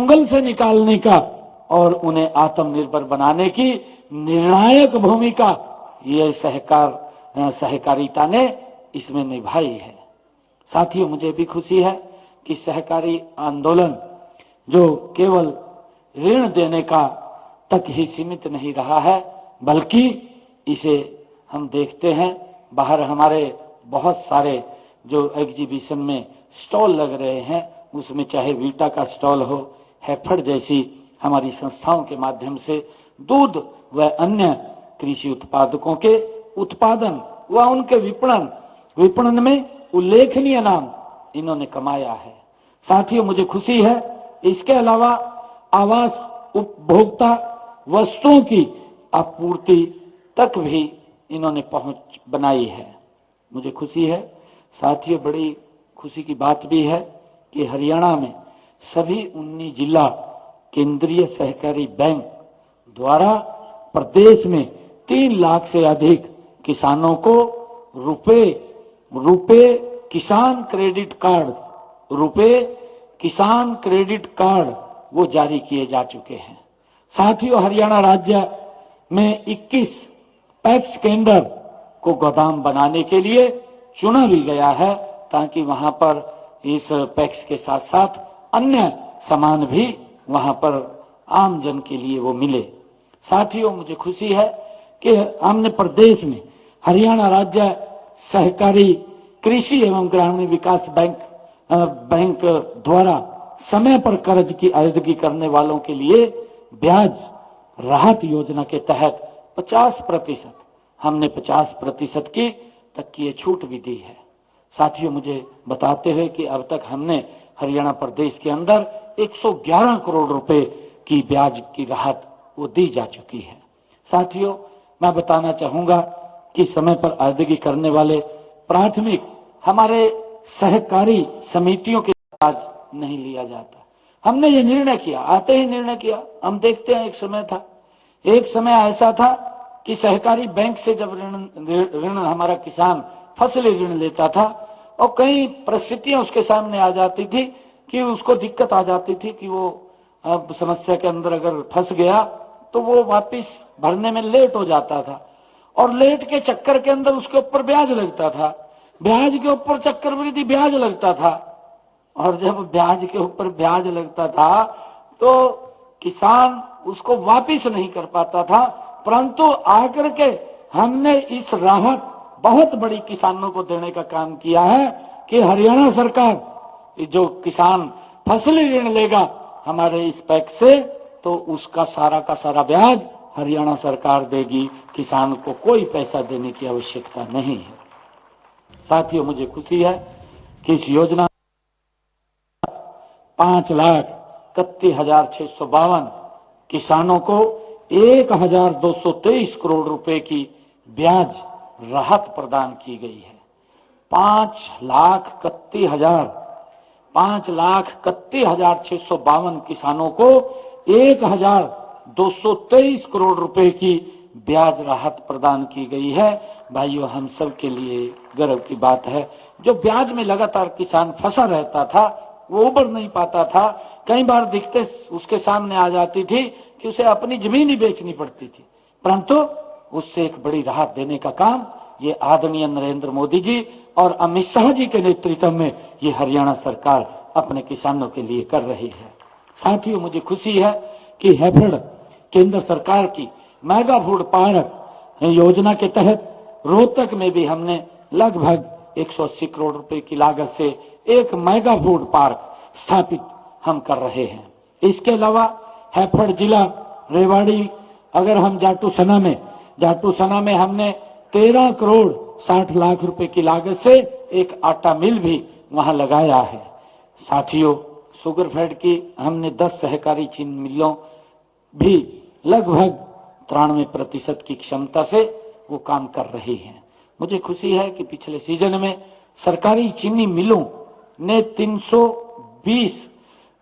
जंगल से निकालने का और उन्हें आत्मनिर्भर बनाने की निर्णायक भूमिका ये सहकारिता ने इसमें निभाई है। साथियों, मुझे भी खुशी है कि सहकारी आंदोलन जो केवल ऋण देने का तक ही सीमित नहीं रहा है, बल्कि इसे हम देखते हैं बाहर हमारे बहुत सारे जो एग्जीबिशन में स्टॉल लग रहे हैं, उसमें चाहे वीटा का स्टॉल हो, हैफेड जैसी हमारी संस्थाओं के माध्यम से दूध व अन्य कृषि उत्पादकों के उत्पादन व उनके विपणन में उल्लेखनीय नाम इन्होंने कमाया है। साथियों, मुझे खुशी है इसके अलावा आवास उपभोक्ता वस्तुओं की आपूर्ति तक भी इन्होंने पहुंच बनाई है। मुझे खुशी है साथियों, बड़ी खुशी की बात भी है कि हरियाणा में सभी 19 जिला केंद्रीय सहकारी बैंक द्वारा प्रदेश में 3 लाख से अधिक किसानों को रुपए किसान क्रेडिट कार्ड वो जारी किए जा चुके हैं। साथियों, हरियाणा राज्य में 21 पैक्स केंद्र को गोदाम बनाने के लिए चुना भी गया है, ताकि वहां पर इस पैक्स के साथ साथ अन्य सामान भी वहां पर आम जन के लिए वो मिले। साथियों, मुझे खुशी है कि हमने प्रदेश में हरियाणा राज्य सहकारी कृषि एवं ग्रामीण विकास बैंक द्वारा समय पर कर्ज की अदायगी करने वालों के लिए ब्याज राहत योजना के तहत 50% हमने 50% की तक की छूट भी दी है। साथियों, मुझे बताते हुए कि अब तक हमने हरियाणा प्रदेश के अंदर 111 करोड़ रुपए की ब्याज की राहत वो दी जा चुकी है। साथियों, मैं बताना चाहूंगा कि समय पर अदायगी करने वाले प्राथमिक हमारे सहकारी समितियों के ब्याज नहीं लिया जाता। हमने ये निर्णय किया, आते ही निर्णय किया। हम देखते हैं एक समय ऐसा था कि सहकारी बैंक से जब ऋण हमारा किसान फसली ऋण लेता था और कई परिस्थितियां उसके सामने आ जाती थी कि उसको दिक्कत आ जाती थी कि वो समस्या के अंदर अगर फंस गया तो वो वापस भरने में लेट हो जाता था, और लेट के चक्कर के अंदर उसके ऊपर ब्याज लगता था, ब्याज के ऊपर चक्रवृद्धि ब्याज लगता था, और जब ब्याज के ऊपर ब्याज लगता था तो किसान उसको वापस नहीं कर पाता था। परंतु आकर के हमने इस राहत बहुत बड़ी किसानों को देने का काम किया है कि हरियाणा सरकार जो किसान फसली ऋण लेगा हमारे इस पैक से, तो उसका सारा का सारा ब्याज हरियाणा सरकार देगी, किसान को कोई पैसा देने की आवश्यकता नहीं है। साथियों, मुझे खुशी है कि इस योजना 5,31,652 किसानों को 1,223 करोड़ रुपए की ब्याज राहत प्रदान की गई है। 5,31,652 किसानों को 1,223 करोड़ रुपए की ब्याज राहत प्रदान की गई है। भाइयों, हम सब के लिए गर्व की बात है। जो ब्याज में लगातार किसान फंसा रहता था, वो उबर नहीं पाता था, कई बार दिक्कतें उसके सामने आ जाती थी कि उसे अपनी जमीन ही बेचनी पड़ती थी, परंतु उससे एक बड़ी राहत देने का काम ये आदरणीय नरेंद्र मोदी जी और अमित शाह जी के नेतृत्व में ये हरियाणा सरकार अपने किसानों के लिए कर रही है। साथियों, मुझे खुशी है कि हैफेड केंद्र सरकार की मेगा फूड पार्क योजना के तहत रोहतक में भी हमने लगभग 180 करोड़ रुपए की लागत से एक मेगा फूड पार्क स्थापित हम कर रहे हैं। इसके अलावा हैफेड जिला रेवाड़ी, अगर हम जाटू सना में हमने 13 करोड़ 60 लाख रुपए की लागत से एक आटा मिल भी वहां लगाया है। साथियों, शुगरफेड की हमने 10 सहकारी चीनी मिलों भी लगभग 93% की क्षमता से वो काम कर रही हैं। मुझे खुशी है कि पिछले सीजन में सरकारी चीनी मिलों ने 320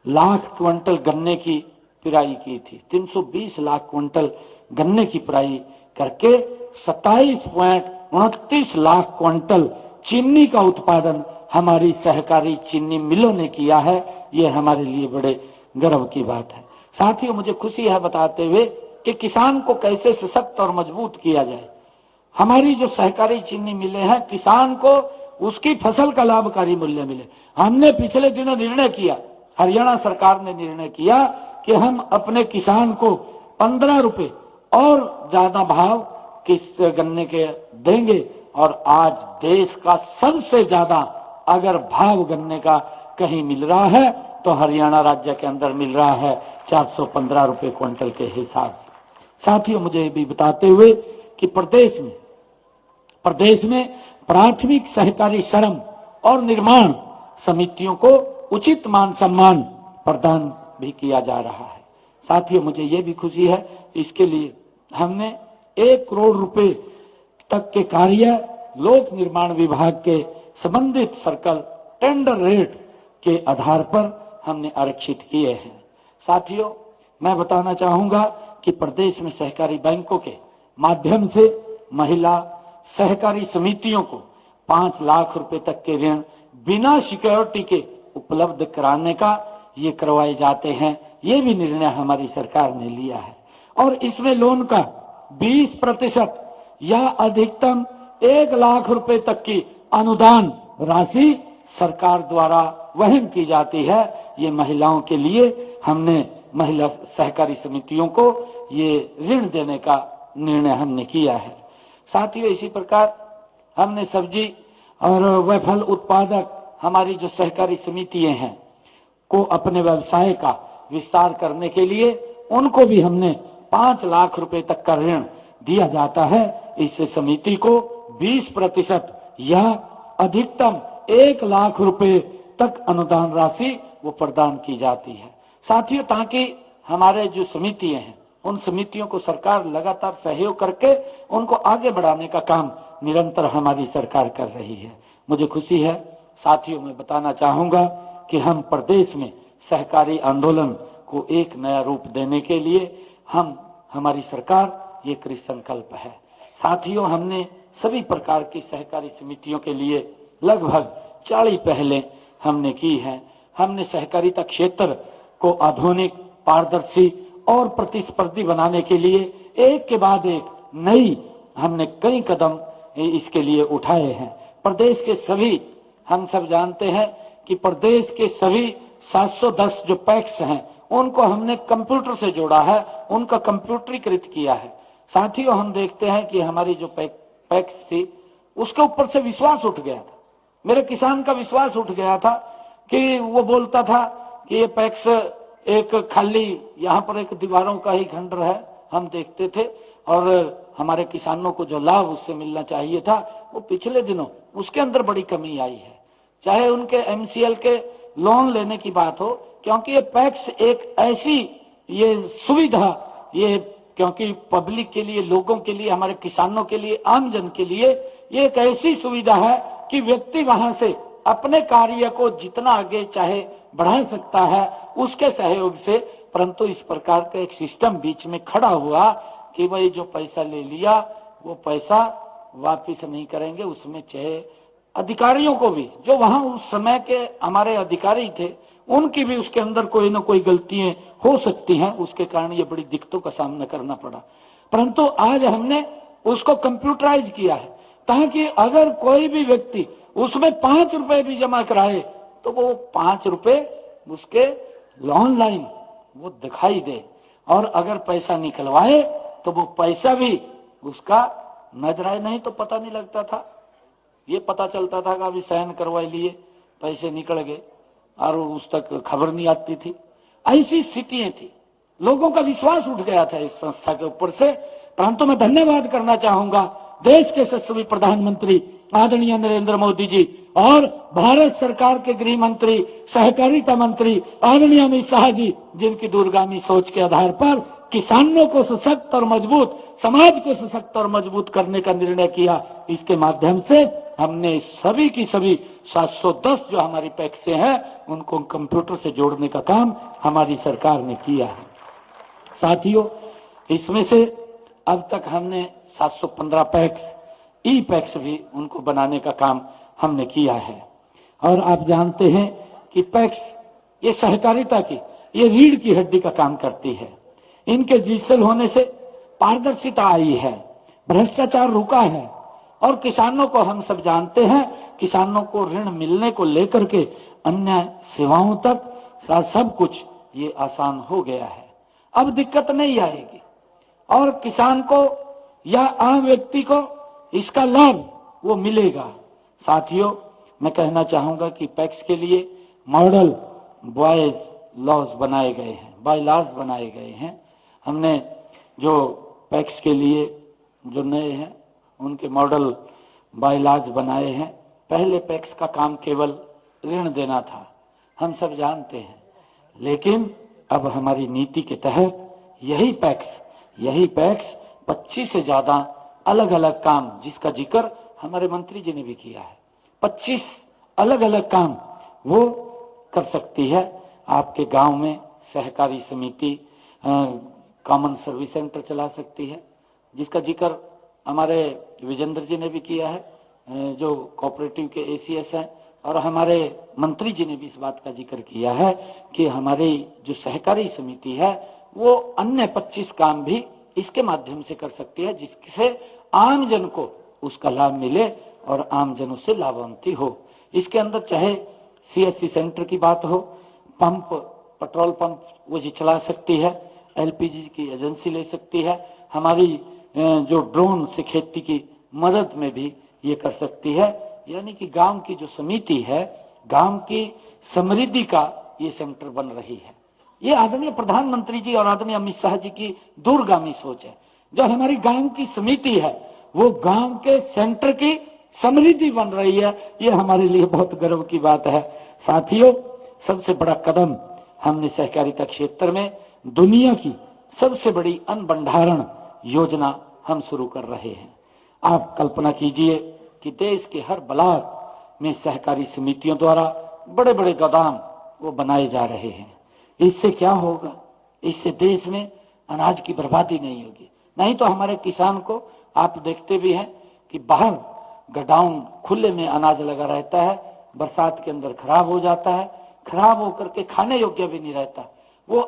लाख क्विंटल गन्ने की पिराई की थी। 320 लाख क्विंटल गन्ने की पिराई करके 27.29 लाख क्विंटल चीनी का उत्पादन हमारी सहकारी चीनी मिलों ने किया है। ये हमारे लिए बड़े गर्व की बात है। साथियों, मुझे खुशी है बताते हुए कि किसान को कैसे सशक्त और मजबूत किया जाए। हमारी जो सहकारी चीनी मिलें हैं, किसान को उसकी फसल का लाभकारी मूल्य मिले। हमने पिछले दिनों निर्णय किया, हरियाणा सरकार ने निर्णय किया कि हम अपने किसान को 15 रुपए और ज्यादा भाव किस गन्ने के देंगे। और आज देश का सबसे ज्यादा अगर भाव गन्ने का कहीं मिल रहा है तो हरियाणा राज्य के अंदर मिल रहा है 415 रुपए क्विंटल के हिसाब से। साथियों, मुझे ये भी बताते हुए कि प्रदेश में प्राथमिक सहकारी श्रम और निर्माण समितियों को उचित मान सम्मान प्रदान भी किया जा रहा है। साथियों, मुझे ये भी खुशी है, इसके लिए हमने 1 करोड़ रुपए तक के कार्य लोक निर्माण विभाग के संबंधित सर्कल टेंडर रेट के आधार पर हमने आरक्षित किए हैं। साथियों, मैं बताना चाहूंगा कि प्रदेश में सहकारी बैंकों के माध्यम से महिला सहकारी समितियों को 5 लाख रुपए तक के ऋण बिना सिक्योरिटी के उपलब्ध कराने का ये करवाए जाते हैं। ये भी निर्णय हमारी सरकार ने लिया है और इसमें लोन का 20% या अधिकतम 1 लाख रुपए तक की अनुदान राशि सरकार द्वारा वहन की जाती है। ये महिलाओं के लिए हमने महिला सहकारी समितियों को ये ऋण देने का निर्णय हमने किया है। साथियों, इसी प्रकार हमने सब्जी और व फल उत्पादक हमारी जो सहकारी समितियां हैं को अपने व्यवसाय का विस्तार करने के लिए उनको भी हमने 5 लाख रुपए तक का ऋण दिया जाता है। इससे समिति को 20% या अधिकतम 1 लाख रुपए तक अनुदान राशि वो प्रदान की जाती है। साथियों, ताकि हमारे जो समितियां हैं उन समितियों को सरकार लगातार सहयोग करके उनको आगे बढ़ाने का काम निरंतर हमारी सरकार कर रही है। मुझे खुशी है साथियों, मैं बताना चाहूंगा कि हम प्रदेश में सहकारी आंदोलन को एक नया रूप देने के लिए हमारी सरकार ये कृत संकल्प है। साथियों, हमने सभी प्रकार की सहकारी समितियों के लिए लगभग 40 पहलें हमने की हैं। हमने सहकारिता क्षेत्र को आधुनिक, पारदर्शी और प्रतिस्पर्धी बनाने के लिए एक के बाद एक नई हमने कई कदम इसके लिए उठाए हैं। प्रदेश के सभी, हम सब जानते हैं कि प्रदेश के सभी 710 जो पैक्स हैं उनको हमने कंप्यूटर से जोड़ा है, उनका कंप्यूटरीकृत किया है। साथियों, हम देखते हैं कि हमारी जो पैक्स थी उसके ऊपर से विश्वास उठ गया था। मेरे किसान का विश्वास उठ गया था कि वो बोलता था कि ये पैक्स एक खाली यहाँ पर एक दीवारों का ही खंडर है। हम देखते थे और हमारे किसानों को जो लाभ उससे मिलना चाहिए था वो पिछले दिनों उसके अंदर बड़ी कमी आई है। चाहे उनके MCL के लोन लेने की बात हो, क्योंकि ये पैक्स एक ऐसी ये सुविधा, ये क्योंकि पब्लिक के लिए, लोगों के लिए, हमारे किसानों के लिए, आमजन के लिए ये एक ऐसी सुविधा है कि व्यक्ति वहां से अपने कार्य को जितना आगे चाहे बढ़ा सकता है उसके सहयोग से। परंतु इस प्रकार का एक सिस्टम बीच में खड़ा हुआ कि भाई जो पैसा ले लिया वो पैसा वापिस नहीं करेंगे, उसमें चाहे अधिकारियों को भी, जो वहां उस समय के हमारे अधिकारी थे, उनकी भी उसके अंदर कोई ना कोई गलतियां हो सकती हैं। उसके कारण ये बड़ी दिक्कतों का सामना करना पड़ा। परंतु आज हमने उसको कंप्यूटराइज किया है ताकि अगर कोई भी व्यक्ति उसमें 5 रुपए भी जमा कराए तो वो 5 रुपए उसके ऑनलाइन वो दिखाई दे, और अगर पैसा निकलवाए तो वो पैसा भी उसका नजर आए। नहीं तो पता नहीं लगता था, ये पता चलता था कि अभी साइन करवा लिए, पैसे निकल गए और उस तक खबर नहीं आती थी। ऐसी स्थितियां थी, लोगों का विश्वास उठ गया था इस संस्था के ऊपर से। परंतु मैं धन्यवाद करना चाहूंगा देश के यशस्वी प्रधानमंत्री आदरणीय नरेंद्र मोदी जी और भारत सरकार के गृह मंत्री, सहकारिता मंत्री आदरणीय अमित शाह जी, जिनकी दूरगामी सोच के आधार पर किसानों को सशक्त और मजबूत, समाज को सशक्त और मजबूत करने का निर्णय किया। इसके माध्यम से हमने सभी की सभी 710 जो हमारी पैक्सें हैं उनको कंप्यूटर से जोड़ने का काम हमारी सरकार ने किया है। साथियों, इसमें से अब तक हमने 715 पैक्स, ई पैक्स भी उनको बनाने का काम हमने किया है। और आप जानते हैं कि पैक्स ये सहकारिता की ये रीढ़ की हड्डी का काम करती है। इनके डिजिटल होने से पारदर्शिता आई है, भ्रष्टाचार रुका है और किसानों को, हम सब जानते हैं, किसानों को ऋण मिलने को लेकर के अन्य सेवाओं तक सब कुछ ये आसान हो गया है। अब दिक्कत नहीं आएगी और किसान को या आम व्यक्ति को इसका लाभ वो मिलेगा। साथियों, मैं कहना चाहूंगा कि पैक्स के लिए मॉडल बॉयज लॉज बनाए गए हैं, बाय लॉज बनाए गए हैं। हमने जो पैक्स के लिए जो नए हैं उनके मॉडल बाय लॉज बनाए हैं। पहले पैक्स का काम केवल ऋण देना था, हम सब जानते हैं, लेकिन अब हमारी नीति के तहत यही पैक्स 25 से ज्यादा अलग अलग काम, जिसका जिक्र हमारे मंत्री जी ने भी किया है, 25 अलग अलग काम वो कर सकती है। आपके गांव में सहकारी समिति कॉमन सर्विस सेंटर चला सकती है, जिसका जिक्र हमारे विजेंद्र जी ने भी किया है, जो कोऑपरेटिव के एसीएस हैं, और हमारे मंत्री जी ने भी इस बात का जिक्र किया है कि हमारी जो सहकारी समिति है वो अन्य 25 काम भी इसके माध्यम से कर सकती है, जिससे आम जन को उसका लाभ मिले और आम जन उससे लाभान्वित हो। इसके अंदर चाहे सीएससी सेंटर की बात हो, पंप, पेट्रोल पंप वो जी चला सकती है, एलपीजी की एजेंसी ले सकती है, हमारी जो ड्रोन से खेती की मदद में भी ये कर सकती है। यानी कि गांव की जो समिति है, गांव की समृद्धि का ये सेंटर बन रही है। ये आदरणीय प्रधानमंत्री जी और आदरणीय अमित शाह जी की दूरगामी सोच है। जो हमारी गांव की समिति है वो गांव के सेंटर की समृद्धि बन रही है, ये हमारे लिए बहुत गर्व की बात है। साथियों, सबसे बड़ा कदम हमने सहकारिता क्षेत्र में दुनिया की सबसे बड़ी अन्न भंडारण योजना हम शुरू कर रहे हैं। आप कल्पना कीजिए कि देश के हर ब्लॉक में सहकारी समितियों द्वारा बड़े बड़े गोदाम वो बनाए जा रहे हैं। इससे क्या होगा? इससे देश में अनाज की बर्बादी नहीं होगी। नहीं तो हमारे किसान को आप देखते भी हैं कि बाहर गोडाउन खुले में अनाज लगा रहता है, बरसात के अंदर खराब हो जाता है, खराब होकर के खाने योग्य भी नहीं रहता। वो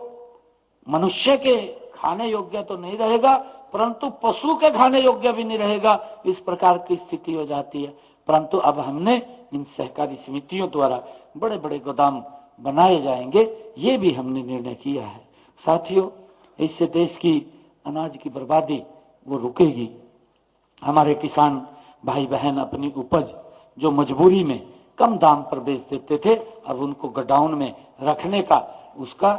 मनुष्य के खाने योग्य तो नहीं रहेगा, परंतु पशु के खाने योग्य भी नहीं रहेगा। इस प्रकार की स्थिति हो जाती है। परंतु अब हमने इन सहकारी समितियों द्वारा बड़े बड़े गोदाम बनाए जाएंगे, ये भी हमने निर्णय किया है। साथियों, इससे देश की अनाज की बर्बादी वो रुकेगी। हमारे किसान भाई बहन अपनी उपज जो मजबूरी में कम दाम पर बेच देते थे, अब उनको गोडाउन में रखने का उसका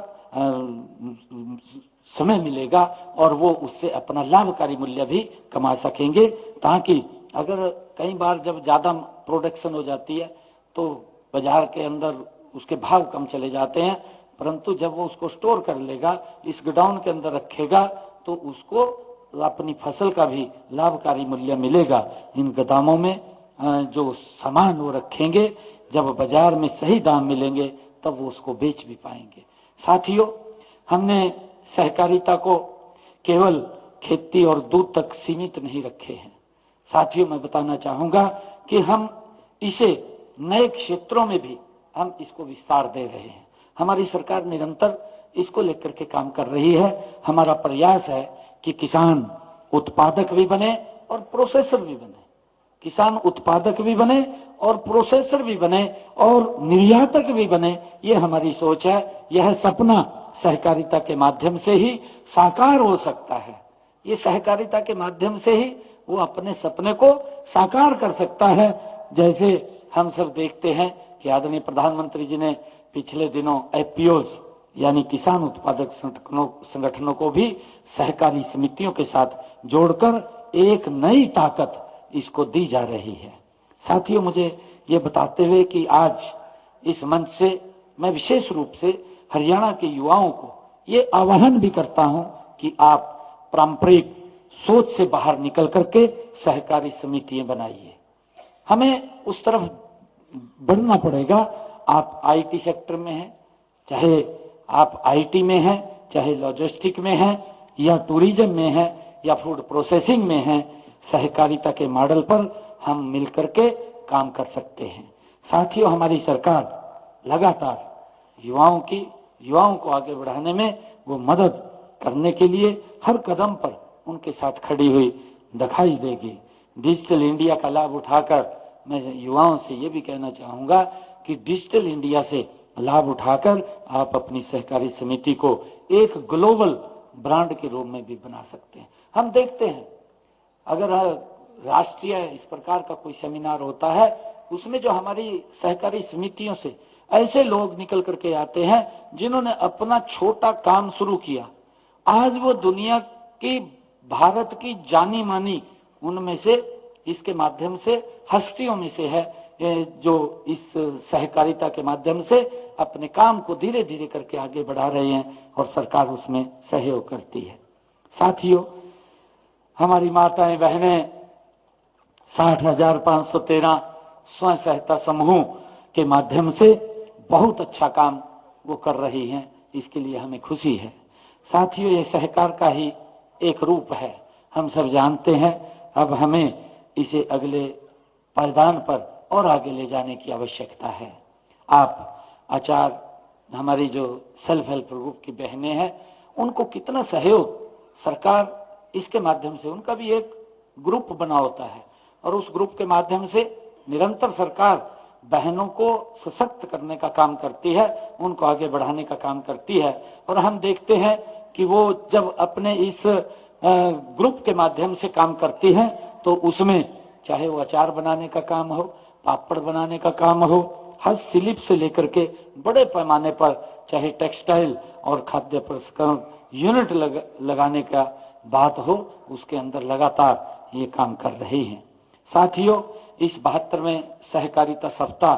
समय मिलेगा और वो उससे अपना लाभकारी मूल्य भी कमा सकेंगे, ताकि अगर कई बार जब ज्यादा प्रोडक्शन हो जाती है तो बाजार के अंदर उसके भाव कम चले जाते हैं, परंतु जब वो उसको स्टोर कर लेगा, इस गोडाउन के अंदर रखेगा, तो उसको अपनी फसल का भी लाभकारी मूल्य मिलेगा। इन गोदामों में जो सामान वो रखेंगे, जब बाजार में सही दाम मिलेंगे तब वो उसको बेच भी पाएंगे। साथियों, हमने सहकारिता को केवल खेती और दूध तक सीमित नहीं रखे हैं। साथियों, मैं बताना चाहूंगा कि हम इसे नए क्षेत्रों में भी हम इसको विस्तार दे रहे हैं। हमारी सरकार निरंतर इसको लेकर के काम कर रही है। हमारा प्रयास है कि किसान उत्पादक भी बने और प्रोसेसर भी बने, किसान उत्पादक भी बने और प्रोसेसर भी बने और निर्यातक भी बने। ये हमारी सोच है। यह सपना सहकारिता के माध्यम से ही साकार हो सकता है। ये सहकारिता के माध्यम से ही वो अपने सपने को साकार कर सकता है। जैसे हम सब देखते हैं कि आदरणीय प्रधानमंत्री जी ने पिछले दिनों एफपीओ यानी किसान उत्पादक संगठनों को भी सहकारी समितियों के साथ जोड़कर एक नई ताकत इसको दी जा रही है। साथियों, मुझे ये बताते हुए कि आज इस मंच से मैं विशेष रूप से हरियाणा के युवाओं को ये आह्वान भी करता हूं कि आप पारंपरिक सोच से बाहर निकल करके सहकारी समितियां बनाइए। हमें उस तरफ बढ़ना पड़ेगा। आप आईटी सेक्टर में हैं, चाहे आप आईटी में हैं, चाहे लॉजिस्टिक में हैं, या टूरिज्म में हैं, या फूड प्रोसेसिंग में हैं, सहकारिता के मॉडल पर हम मिलकर के काम कर सकते हैं। साथियों, हमारी सरकार लगातार युवाओं की युवाओं को आगे बढ़ाने में वो मदद करने के लिए हर कदम पर उनके साथ खड़ी हुई दिखाई देगी। डिजिटल इंडिया का लाभ उठाकर मैं युवाओं से ये भी कहना चाहूँगा कि डिजिटल इंडिया से लाभ उठाकर आप अपनी सहकारी समिति को एक ग्लोबल ब्रांड के रूप में भी बना सकते हैं। हम देखते हैं अगर राष्ट्रीय इस प्रकार का कोई सेमिनार होता है, उसमें जो हमारी सहकारी समितियों से ऐसे लोग निकल करके आते हैं जिन्होंने अपना छोटा काम शुरू किया, आज वो दुनिया की, भारत की जानी मानी उनमें से, इसके माध्यम से हस्तियों में से है, जो इस सहकारिता के माध्यम से अपने काम को धीरे धीरे करके आगे बढ़ा रहे हैं और सरकार उसमें सहयोग करती है। साथियों, हमारी माताएं बहनें 60,513 स्वयं सहायता समूह के माध्यम से बहुत अच्छा काम वो कर रही हैं, इसके लिए हमें खुशी है। साथियों, ये सहकार का ही एक रूप है, हम सब जानते हैं। अब हमें इसे अगले पायदान पर और आगे ले जाने की आवश्यकता है। आप आचार, हमारी जो सेल्फ हेल्प ग्रुप की बहनें हैं, उनको कितना सहयोग सरकार इसके माध्यम से, उनका भी एक ग्रुप बना होता है और उस ग्रुप के माध्यम से निरंतर सरकार बहनों को सशक्त करने का काम करती है, उनको आगे बढ़ाने का काम करती है। और हम देखते हैं कि वो जब अपने इस ग्रुप के माध्यम से काम करती हैं तो उसमें चाहे वो अचार बनाने का काम हो, पापड़ बनाने का काम हो, हस्तशिल्प से लेकर के बड़े पैमाने पर चाहे टेक्सटाइल और खाद्य प्रसंस्करण यूनिट लगाने का बात हो, उसके अंदर लगातार ये काम कर रही हैं। साथियों, इस 72वें सहकारिता सप्ताह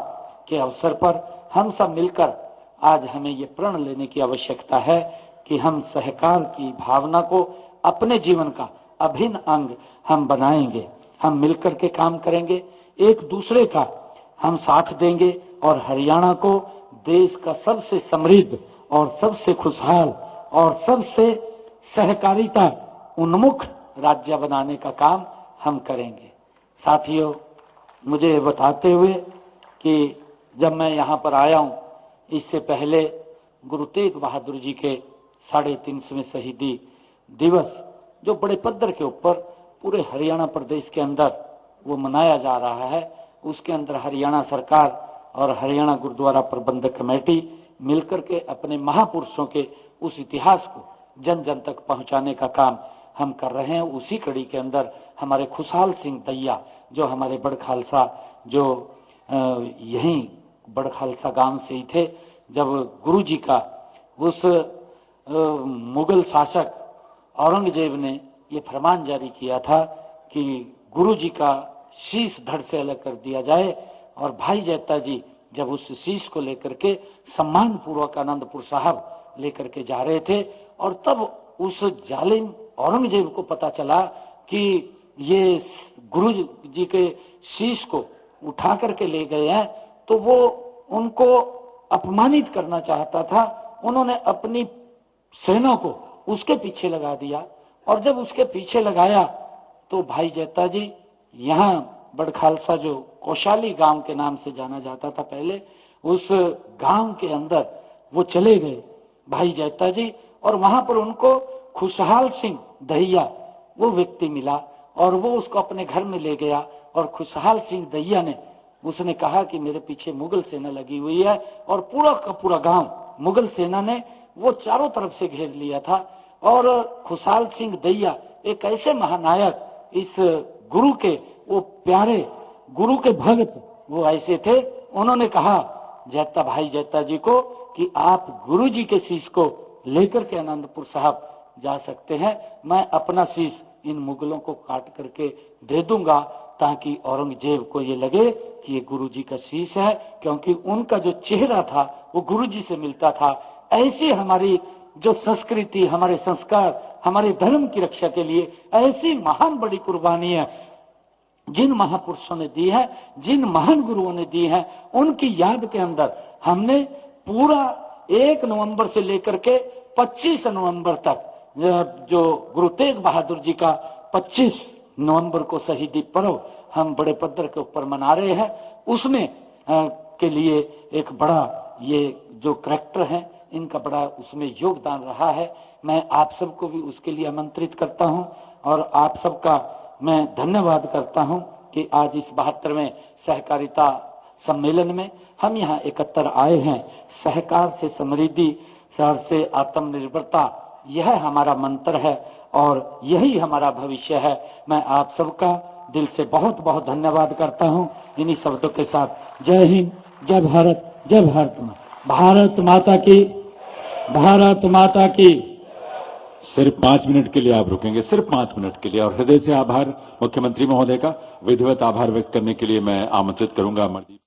के अवसर पर हम सब मिलकर आज हमें ये प्रण लेने की आवश्यकता है कि हम सहकार की भावना को अपने जीवन का अभिन्न अंग हम बनाएंगे। हम मिलकर के काम करेंगे, एक दूसरे का हम साथ देंगे और हरियाणा को देश का सबसे समृद्ध और सबसे खुशहाल और सबसे सहकारिता उन्मुख राज्य बनाने का काम हम करेंगे। साथियों, मुझे बताते हुए कि जब मैं यहाँ पर आया हूँ, इससे पहले गुरु तेग बहादुर जी के 350वें शहीदी दिवस जो बड़े पद्धर के ऊपर पूरे हरियाणा प्रदेश के अंदर वो मनाया जा रहा है, उसके अंदर हरियाणा सरकार और हरियाणा गुरुद्वारा प्रबंधक कमेटी मिलकर के अपने महापुरुषों के उस इतिहास को जन जन तक पहुंचाने का काम हम कर रहे हैं। उसी कड़ी के अंदर हमारे खुशहाल सिंह दैया, जो हमारे बड़ खालसा, जो यहीं बड़ खालसा गांव से ही थे, जब गुरु जी का उस मुगल शासक औरंगजेब ने ये फरमान जारी किया था कि गुरु जी का शीश धड़ से अलग कर दिया जाए, और भाई जैता जी जब उस शीश को लेकर के सम्मान पूर्वक आनंदपुर साहब लेकर के जा रहे थे, और तब उस जालिम औरंगजेब को पता चला कि ये गुरु जी के शीश को उठा करके ले गए हैं, तो वो उनको अपमानित करना चाहता था। उन्होंने अपनी सेना को उसके पीछे लगा दिया, और जब उसके पीछे लगाया तो भाई जैता जी यहाँ बड़ खालसा, जो कौशाली गांव के नाम से जाना जाता था पहले, उस गांव के अंदर वो चले गए भाई जैता जी, और वहां पर उनको खुशहाल सिंह दहिया वो व्यक्ति मिला और वो उसको अपने घर में ले गया। और खुशहाल सिंह दहिया ने उसने कहा कि मेरे पीछे मुगल सेना लगी हुई है, और पूरा का पूरा गांव मुगल सेना ने वो चारों तरफ से घेर लिया था। और खुशहाल सिंह दहिया एक ऐसे महानायक, इस गुरु के वो प्यारे गुरु के भक्त वो ऐसे थे, उन्होंने कहा जैता भाई जैता जी को कि आप गुरु जी के शीश को लेकर के आनंदपुर साहब जा सकते हैं, मैं अपना शीश इन मुगलों को काट करके दे दूंगा, ताकि औरंगजेब को ये लगे कि ये गुरु जी का शीश है, क्योंकि उनका जो चेहरा था वो गुरु जी से मिलता था। ऐसी हमारी जो संस्कृति, हमारे संस्कार, हमारे धर्म की रक्षा के लिए ऐसी महान बड़ी कुर्बानी है जिन महापुरुषों ने दी है, जिन महान गुरुओं ने दी है, उनकी याद के अंदर हमने पूरा 1 नवंबर से लेकर के 25 नवंबर तक, जो गुरु तेग बहादुर जी का 25 नवंबर को शहीदी पर्व हम बड़े पद्धर के ऊपर मना रहे हैं, उसमें के लिए एक बड़ा ये जो करैक्टर है, इनका बड़ा उसमें योगदान रहा है। मैं आप सबको भी उसके लिए आमंत्रित करता हूं और आप सबका मैं धन्यवाद करता हूं कि आज इस 72वें सहकारिता सम्मेलन में हम यहाँ एकत्र आए हैं। सहकार से समृद्धि, शहर से आत्मनिर्भरता, यह हमारा मंत्र है और यही हमारा भविष्य है। मैं आप सबका दिल से बहुत बहुत धन्यवाद करता हूं। इन्हीं शब्दों के साथ जय हिंद, जय भारत, जय भारत माँ, भारत माता की, भारत माता की। सिर्फ 5 मिनट के लिए आप रुकेंगे, सिर्फ 5 मिनट के लिए। और हृदय से आभार मुख्यमंत्री महोदय का। विधिवत आभार व्यक्त करने के लिए मैं आमंत्रित करूंगा अमरदीप।